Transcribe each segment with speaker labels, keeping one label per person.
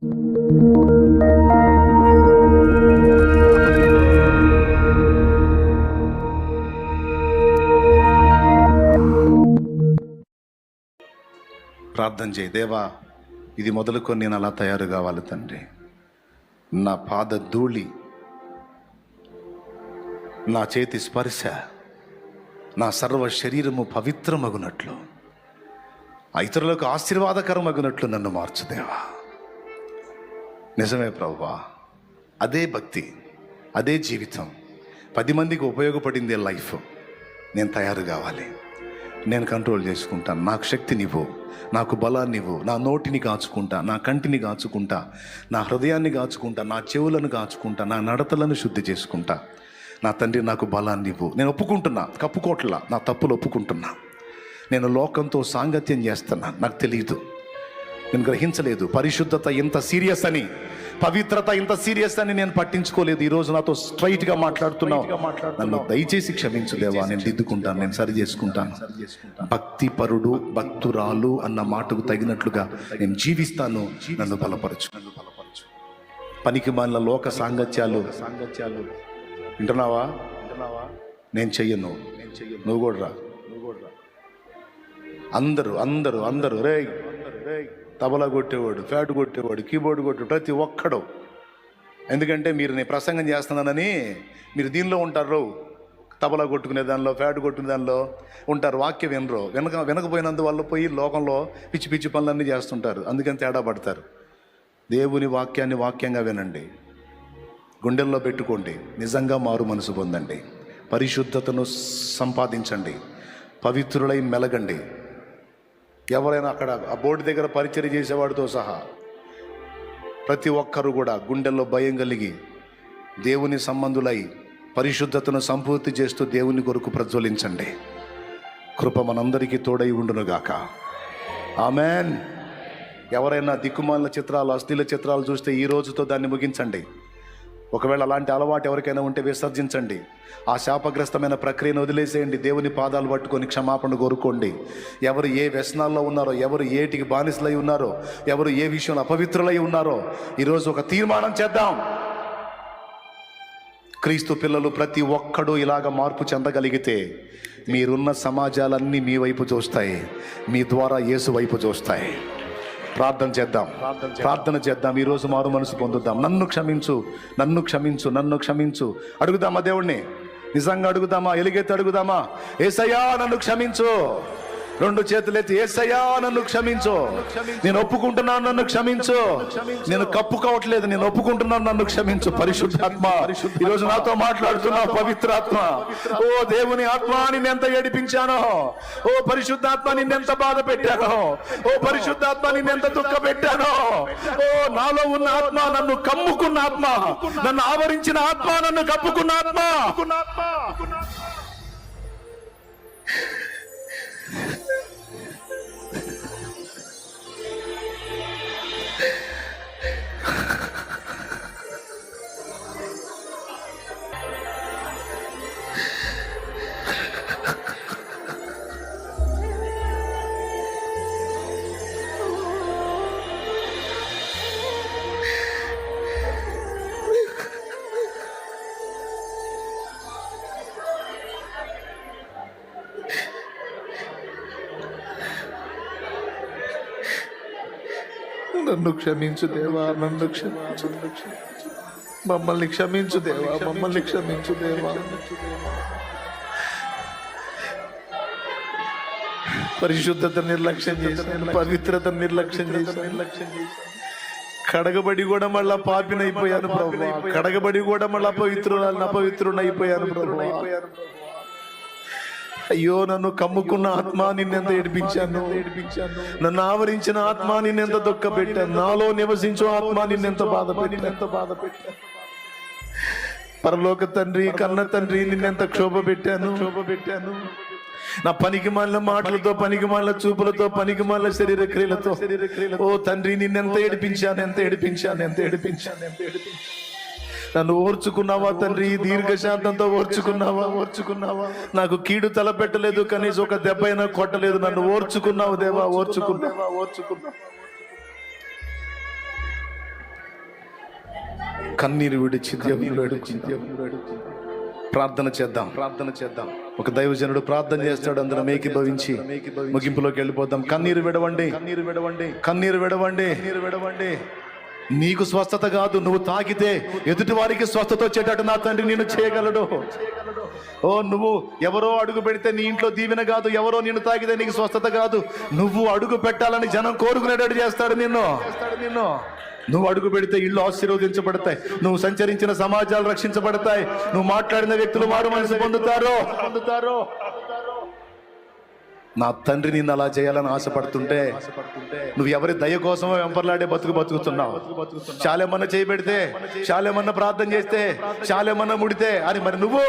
Speaker 1: ప్రార్థన చేయి. దేవా, ఇది మొదలుకొని నేను అలా తయారు కావాలి తండ్రి. నా పాద ధూళి, నా చేతి స్పర్శ, నా సర్వ శరీరము పవిత్రమగునట్లు, ఇతరులకు ఆశీర్వాదకరమగునట్లు నన్ను మార్చు దేవా. నిజమే ప్రభువా, అదే భక్తి, అదే జీవితం, 10 మందికి ఉపయోగపడిందే లైఫ్. నేను తయారు కావాలి. నేను కంట్రోల్ చేసుకుంటాను. నాకు శక్తినివ్వు, నాకు బలాన్నివ్వు. నా నోటిని కాచుకుంటా, నా కంటిని కాచుకుంటా, నా హృదయాన్ని కాచుకుంటా, నా చెవులను కాచుకుంటా, నా నడతలను శుద్ధి చేసుకుంటా. నా తండ్రి, నాకు బలాన్నివ్వు. నేను ఒప్పుకుంటున్నా, కప్పుకోట్లా, నా తప్పులు ఒప్పుకుంటున్నా. నేను లోకంతో సాంగత్యం చేస్తున్నా, నాకు తెలియదు, నేను గ్రహించలేదు పరిశుద్ధత ఎంత సీరియస్ అని, పవిత్రత ఇంత సీరియస్ అని నేను పట్టించుకోలేదు. ఈరోజు నాతో స్ట్రైట్గా మాట్లాడుతున్నావు. నన్ను దయచేసి క్షమించు దేవా. నేను దిద్దుకుంటాను, నేను సరి చేసుకుంటాను. భక్తిపరుడు, భక్తురాలు అన్న మాటకు తగినట్లుగా నేను జీవిస్తాను. నన్ను బలపరచు. పనికి మాలిన లోక సాంగత్యాలు వింటున్నావా? నేను చెయ్యను. నువ్వు కూడా రా. అందరూ అందరూ అందరూ రే తబలా కొట్టేవాడు, ఫ్యాట్ కొట్టేవాడు, కీబోర్డు కొట్టేవాడు, ప్రతి ఒక్కడు. ఎందుకంటే మీరు నేను ప్రసంగం చేస్తున్నానని మీరు దీనిలో ఉంటారు. తబలా కొట్టుకునే దానిలో, ఫ్యాట్ కొట్టుకునే దానిలో ఉంటారు. వాక్యం వినరు. వెనకపోయినందువల్ల పోయి లోకంలో పిచ్చి పిచ్చి పనులన్నీ చేస్తుంటారు. అందుకని తేడా పడతారు. దేవుని వాక్యాన్ని వాక్యంగా వినండి, గుండెల్లో పెట్టుకోండి, నిజంగా మారు మనసు పొందండి, పరిశుద్ధతను సంపాదించండి, పవిత్రులై మెలగండి. ఎవరైనా అక్కడ ఆ బోర్డు దగ్గర పరిచర్య చేసేవాడితో సహా ప్రతి ఒక్కరు కూడా గుండెల్లో భయం కలిగి దేవుని సంబంధులై పరిశుద్ధతను సంపూర్తి చేస్తూ దేవుని కొరకు ప్రజ్వలించండి. కృప మనందరికీ తోడై ఉండునుగాక. ఆమెన్. ఎవరైనా దిక్కుమాలిన చిత్రాలు, అశ్లీల చిత్రాలు చూస్తే ఈ రోజుతో దాన్ని ముగించండి. ఒకవేళ అలాంటి అలవాటు ఎవరికైనా ఉంటే విసర్జించండి. ఆ శాపగ్రస్తమైన ప్రక్రియను వదిలేసేయండి. దేవుని పాదాలు పట్టుకొని క్షమాపణ కోరుకోండి. ఎవరు ఏ వ్యసనాల్లో ఉన్నారో, ఎవరు ఏటికి బానిసలై ఉన్నారో, ఎవరు ఏ విషయంలో అపవిత్రులై ఉన్నారో ఈరోజు ఒక తీర్మానం చేద్దాం. క్రీస్తు పిల్లలు ప్రతి ఒక్కడూ ఇలాగ మార్పు చెందగలిగితే మీరున్న సమాజాలన్నీ మీ వైపు చూస్తాయి, మీ ద్వారా యేసు వైపు చూస్తాయి. ప్రార్థన చేద్దాం. ఈరోజు మారు మనసు పొందుదాం. నన్ను క్షమించు, నన్ను క్షమించు, నన్ను క్షమించు. అడుగుదామా దేవుణ్ణి? నిజంగా అడుగుదామా? ఎలుగెత్తి అడుగుదామా? యేసయ్యా నన్ను క్షమించు. 2 చేతులెత్తి, యేసయ్యా నన్ను క్షమించు, నేను ఒప్పుకుంటున్నాను, నన్ను క్షమించు. నేను కప్పుకోవట్లేదు, నేను ఒప్పుకుంటున్నాను, నన్ను క్షమించు. పరిశుద్ధాత్మ ఈరోజు నాతో మాట్లాడుతున్నావు. పవిత్రాత్మ, ఓ దేవుని ఆత్మ, నిన్నెంత ఏడిపించానో, ఓ పరిశుద్ధాత్మ నిన్నెంత బాధ పెట్టానో, ఓ పరిశుద్ధాత్మ నిన్నెంత దుఃఖ పెట్టానో, ఓ నాలో ఉన్న ఆత్మ, నన్ను కమ్ముకున్న ఆత్మ, నన్ను ఆవరించిన ఆత్మ, నన్ను కప్పుకున్న ఆత్మ, నన్ను క్షమించు దేవా, నన్ను క్షమించు, మమ్మల్ని క్షమించు దేవా, మమ్మల్ని క్షమించు దేవా. పరిశుద్ధత నిర్లక్ష్యం చేశాను, పవిత్రత నిర్లక్ష్యం చేశాను. కడగబడి కూడా మళ్ళా పాపినైపోయాను ప్రభువా. కడగబడి కూడా మళ్ళా అపవిత్రునైపోయాను ప్రభువా. అయ్యో, నన్ను కమ్ముకున్న ఆత్మ నిన్నెంత ఏడిపించాను, నన్ను ఆవరించిన ఆత్మ నిన్నెంత దుఃఖ పెట్టాను, నాలో నివసించు ఆత్మ నిన్నెంత బాధ పెట్టాను. పరలోక తండ్రి, కన్న తండ్రి, నిన్నెంత క్షోభ పెట్టాను. నా పనికి మాలిన మాటలతో, పనికి మాలిన చూపులతో, పనికి మాలిన శరీర క్రియలతో, ఓ తండ్రి నిన్నెంత ఏడిపించాను. నన్ను ఓర్చుకున్నావా తండ్రి? దీర్ఘశాంతంతో ఓర్చుకున్నావా? నాకు కీడు తలపెట్టలేదు, కనీసం ఒక దెబ్బ అయినా కొట్టలేదు. నన్ను ఓర్చుకున్నావు దేవా, ఓర్చుకున్నావు. కన్నీరు విడిచి దేవుని వేడుకుందాం. ప్రార్థన చేద్దాం. ఒక దైవజనుడు ప్రార్థన చేస్తాడు, అందరం ఏకీభవించి ముగింపులోకి వెళ్ళిపోదాం. కన్నీరు విడవండి. నీకు స్వస్థత కాదు, నువ్వు తాకితే ఎదుటి వారికి స్వస్థత వచ్చేటట్టు నా తండ్రి నేను చేయగలడు. ఓ నువ్వు ఎవరో అడుగు పెడితే నీ ఇంట్లో దీవెన కాదు, ఎవరో నిన్ను తాకితే నీకు స్వస్థత కాదు. నువ్వు అడుగు పెట్టాలని జనం కోరుకునేటట్టు చేస్తాడు నిన్ను. నువ్వు అడుగు పెడితే ఇళ్ళు ఆశీర్వదించబడతాయి, నువ్వు సంచరించిన సమాజాలు రక్షించబడతాయి, నువ్వు మాట్లాడిన వ్యక్తులు మారు మనసు పొందుతారు. నా తండ్రి నిన్ను అలా చేయాలని ఆశపడుతుంటే నువ్వు ఎవరి దయ కోసమో వెంపర్లాడే బతుకుతున్నావు. చాలేమన్నా చేయబెడితే, చాలేమన్నా ప్రార్థన చేస్తే, చాలేమన్నా ముడితే అని మరి నువ్వు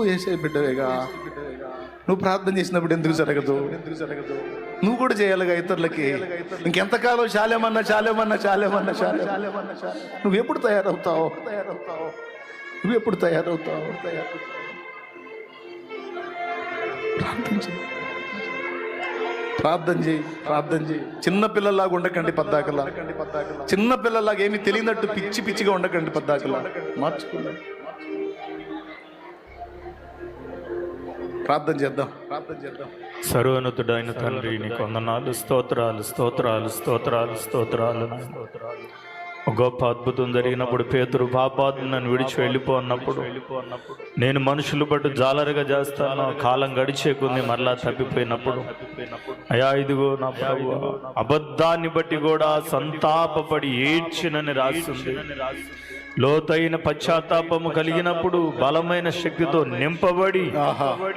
Speaker 1: వేసే బిడ్డవేగా. నువ్వు ప్రార్థన చేసినప్పుడు ఎందుకు జరగదు? నువ్వు కూడా చేయాలిగా ఇతరులకి. ఇంకెంతకాలం చాలేమన్నా నువ్వు ఎప్పుడు తయారవుతావు? ప్రార్థన చేయి. చిన్న పిల్లల్లాగా ఉండకండి పద్దాకలా. చిన్న పిల్లల్లాగా ఏమి తెలియనట్టు పిచ్చిగా ఉండకండి పద్దాకలా. మార్చుకోండి. ప్రార్థన చేద్దాం.
Speaker 2: సర్వోన్నతుడైన తండ్రి నీకు వందనాలు, స్తోత్రాలు. గొప్ప అద్భుతం జరిగినప్పుడు పేతురు పాపాత్ములను నన్ను విడిచి వెళ్ళిపోన్నప్పుడు నేను మనుషులు బట్టి జాలరుగా చేస్తాను, కాలం గడిచే కొద్ది మరలా తప్పిపోయినప్పుడు అయా ఇదిగో నా ప్రభువా, అబద్ధాన్ని బట్టి కూడా సంతాపపడి ఏడ్చినని రాస్తుంది. లోతైన పశ్చాత్తాపము కలిగినప్పుడు బలమైన శక్తితో నింపబడి,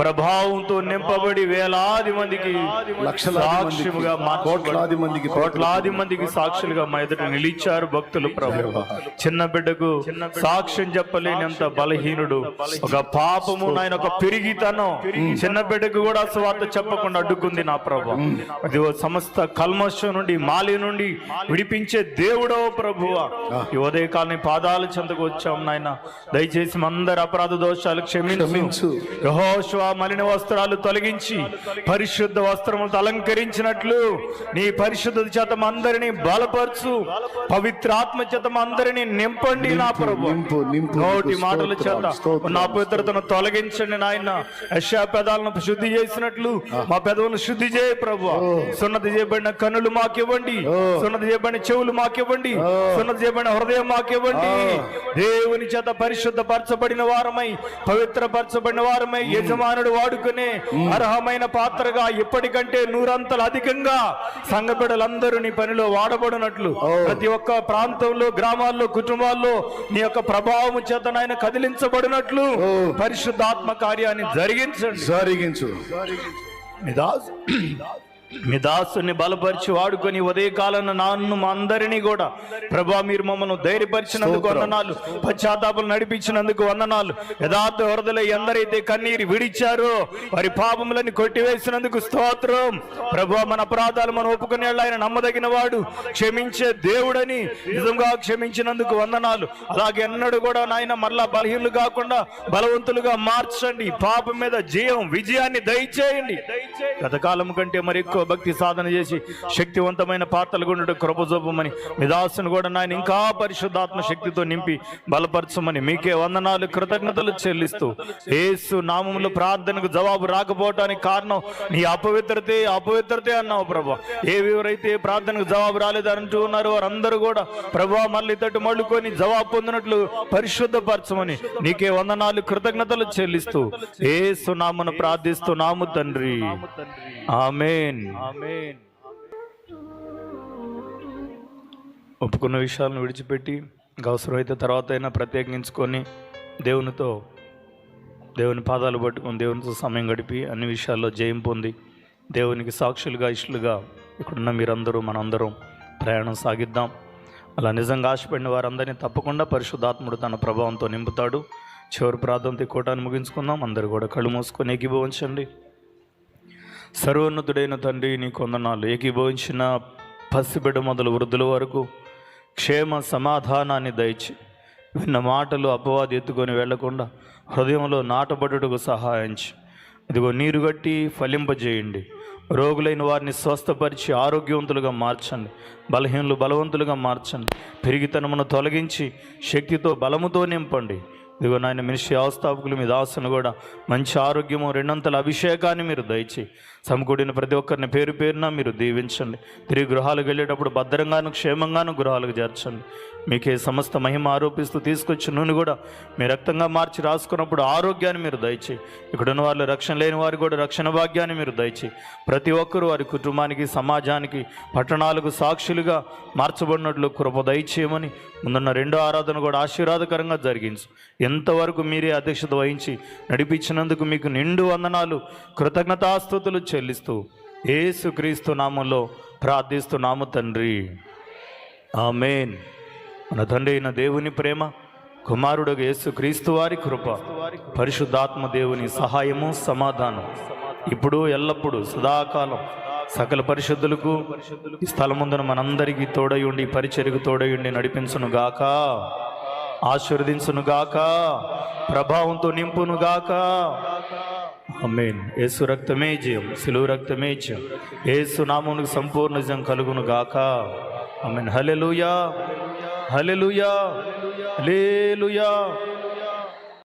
Speaker 2: ప్రభావంతో నింపబడి వేలాది మందికి సాక్ష్యముగా, కోట్లాది మందికి సాక్షులుగా మా ఎదుట నిలిచారు భక్తులు. ప్రభు చిన్న బిడ్డకు సాక్ష్యం చెప్పలేనంత బలహీనుడు, ఒక పాపము నాయన, ఒక పెరిగితనం చిన్న బిడ్డకు కూడా స్వార్థ చెప్పకుండా అడ్డుకుంది నా ప్రభు. అది సమస్త కల్మషం నుండి, మాలి నుండి విడిపించే దేవుడో ప్రభువా, ఈ ఉదయకాలని పాదాలు చెంతకు వచ్చాం నాయన. దయచేసి అందరి అపరాధ దోషాలు క్షమించు. యెహోషువ మలిన వస్త్రాలు తొలగించి పరిశుద్ధ వస్త్రములతో అలంకరించినట్లు నీ పరిశుద్ధ చేత అందరినీ బలపరచు, పవిత్ర ఆత్మ చేత అందరినీ నింపండి నా ప్రభు. నోటి మాటల చేత నా పవిత్రతను తొలగించండి నాయన. యెషయా పెదాలను శుద్ధి చేసినట్లు మా పెదవులను శుద్ధి చేయ ప్రభు. సున్నతి చేయబడిన కన్నులు మాకివ్వండి, సున్నతి చేయబడిన చెవులు మాకివ్వండి, సున్నతి చేయబడిన హృదయం మాకివ్వండి. దేవుని చేత పరిశుద్ధపరచబడిన వారమై, పవిత్రపరచబడిన వారమై యజమానుడు వాడుకునే అర్హమైన పాత్రగా ఇప్పటికంటే 100 అంతలు అధికంగా సంఘ బిడ్డలందరూ నీ పనిలో వాడబడినట్లు ప్రతి ఒక్క ప్రాంతంలో, గ్రామాల్లో, కుటుంబాల్లో నీ యొక్క ప్రభావం చేత నాయన కదిలించబడినట్లు పరిశుద్ధాత్మ కార్యాన్ని జరిగించు. మీ దాసుని బలపరిచి వాడుకొని ఉదయకాలను నన్ను మా అందరినీ కూడా ప్రభా మీరు మమ్మల్ని ధైర్యపరిచినందుకు వందనాలు, పశ్చాత్తాపం నడిపించినందుకు వందనాలు. యథార్థ హృదయులు ఎందరైతే కన్నీరు విడిచారో వారి పాపములని కొట్టివేసినందుకు స్తోత్రం. ప్రభా మన అపరాధాలు మనం ఒప్పుకునే ఆయన నమ్మదగిన వాడు, క్షమించే దేవుడని నిజంగా క్షమించినందుకు వందనాలు. అలాగే ఎన్నడూ కూడా నాయన మరలా బలహీనులు కాకుండా బలవంతులుగా మార్చండి. పాపం మీద విజయాన్ని దయచేయండి. గతకాలం కంటే మరి ఎక్కువ భక్తి సాధన చేసి శక్తివంతమైన పాత్రలు గుండె కృప చూపమని, మీ దాసును కూడా నాయన ఇంకా పరిశుద్ధాత్మ శక్తితో నింపి బలపరచమని మీకే వందనాలు, కృతజ్ఞతలు చెల్లిస్తూ యేసు నామములో ప్రార్థనకు జవాబు రాకపోవటానికి కారణం నీ అపవిత్రతే అన్నావు ప్రభా. ఎవరైతే ప్రార్థనకు జవాబు రాలేదంటూ ఉన్నారో వారందరూ కూడా ప్రభా మళ్ళీ తట్టు మళ్ళుకొని జవాబు పొందినట్లు పరిశుద్ధపరచమని నీకే వందనాలు, కృతజ్ఞతలు చెల్లిస్తూ యేసు నామమున ప్రార్థిస్తున్నాము తండ్రి. ఆమేన్. ఒప్పుకున్న విషయాలను విడిచిపెట్టి అవసరమైతే తర్వాత అయినా ప్రత్యేకించుకొని దేవుని పాదాలు పట్టుకొని దేవునితో సమయం గడిపి అన్ని విషయాల్లో జయం పొంది దేవునికి సాక్షులుగా, ఇష్టలుగా ఇక్కడున్న మీరందరూ మనందరం ప్రయాణం సాగిద్దాం. అలా నిజంగా ఆశపడిన వారందరినీ తప్పకుండా పరిశుద్ధాత్ముడు తన ప్రభావంతో నింపుతాడు. చివరి ప్రార్థనతో కూటాన్ని ముగించుకుందాం. అందరూ కూడా కళ్ళు మూసుకొని ఏకీభవించండి. సర్వోన్నతుడైన తండ్రి నీకు వందనాలు. ఏకీభవించిన పసిబిడ్డ మొదలు వృద్ధుల వరకు క్షేమ సమాధానాన్ని దయచి విన్న మాటలు అపవాది ఎత్తుకొని వెళ్లకుండా హృదయంలో నాటబడుటకు సహాయించి ఇదిగో నీరు గట్టి ఫలింపజేయండి. రోగులైన వారిని స్వస్థపరిచి ఆరోగ్యవంతులుగా మార్చండి. బలహీనులు బలవంతులుగా మార్చండి. పెరిగితనమును తొలగించి శక్తితో బలముతో నింపండి. ఇదిగో నాయన మినిస్ట్రీ వ్యవస్థాపకులు మీ దాసును కూడా మంచి ఆరోగ్యము, రెండంతల అభిషేకాన్ని మీరు దయచేయి. సమకూడిన ప్రతి ఒక్కరిని పేరు పేరున మీరు దీవించండి. తిరిగి గృహాలకు వెళ్ళేటప్పుడు భద్రంగాను క్షేమంగాను గృహాలకు చేర్చండి. మీకే సమస్త మహిమ ఆరోపిస్తూ తీసుకొచ్చి నూనె కూడా మీ రక్తంగా మార్చి రాసుకున్నప్పుడు ఆరోగ్యాన్ని మీరు దయచేయి. ఇక్కడున్న వాళ్ళు రక్షణ లేని వారు కూడా రక్షణ భాగ్యాన్ని మీరు దయచేయి. ప్రతి ఒక్కరూ వారి కుటుంబానికి, సమాజానికి, పట్టణాలకు సాక్షులుగా మార్చబడినట్లు కృప దయచేయమని ముందున్న రెండో ఆరాధన కూడా ఆశీర్వాదకరంగా జరిగించు. ఎంతవరకు మీరే అధ్యక్షత వహించి నడిపించినందుకు మీకు నిండు వందనాలు, కృతజ్ఞతాస్తుతులు చెల్లిస్తూ యేసుక్రీస్తు నామంలో ప్రార్థిస్తున్నాము తండ్రి. ఆమేన్. మన తండ్రి అయిన దేవుని ప్రేమ, కుమారుడు యేసుక్రీస్తు వారి కృప, పరిశుద్ధాత్మ దేవుని సహాయము, సమాధానం ఇప్పుడు ఎల్లప్పుడూ సదాకాలం సకల పరిశుద్ధులకు ఈ స్థలముందున మనందరికీ తోడై ఉండి, పరిచర్యకు తోడై ఉండి నడిపించును గాక, ఆశీర్వదించును గాక, ప్రభావంతో నింపును గాక. ఆమేన్. యేసు రక్తమే జయం, సిలువ రక్తమే జయం. యేసు నామమునకు సంపూర్ణ జయం కలుగును గాక. ఆమేన్. హల్లెలూయా, హల్లెలూయా, హల్లెలూయా.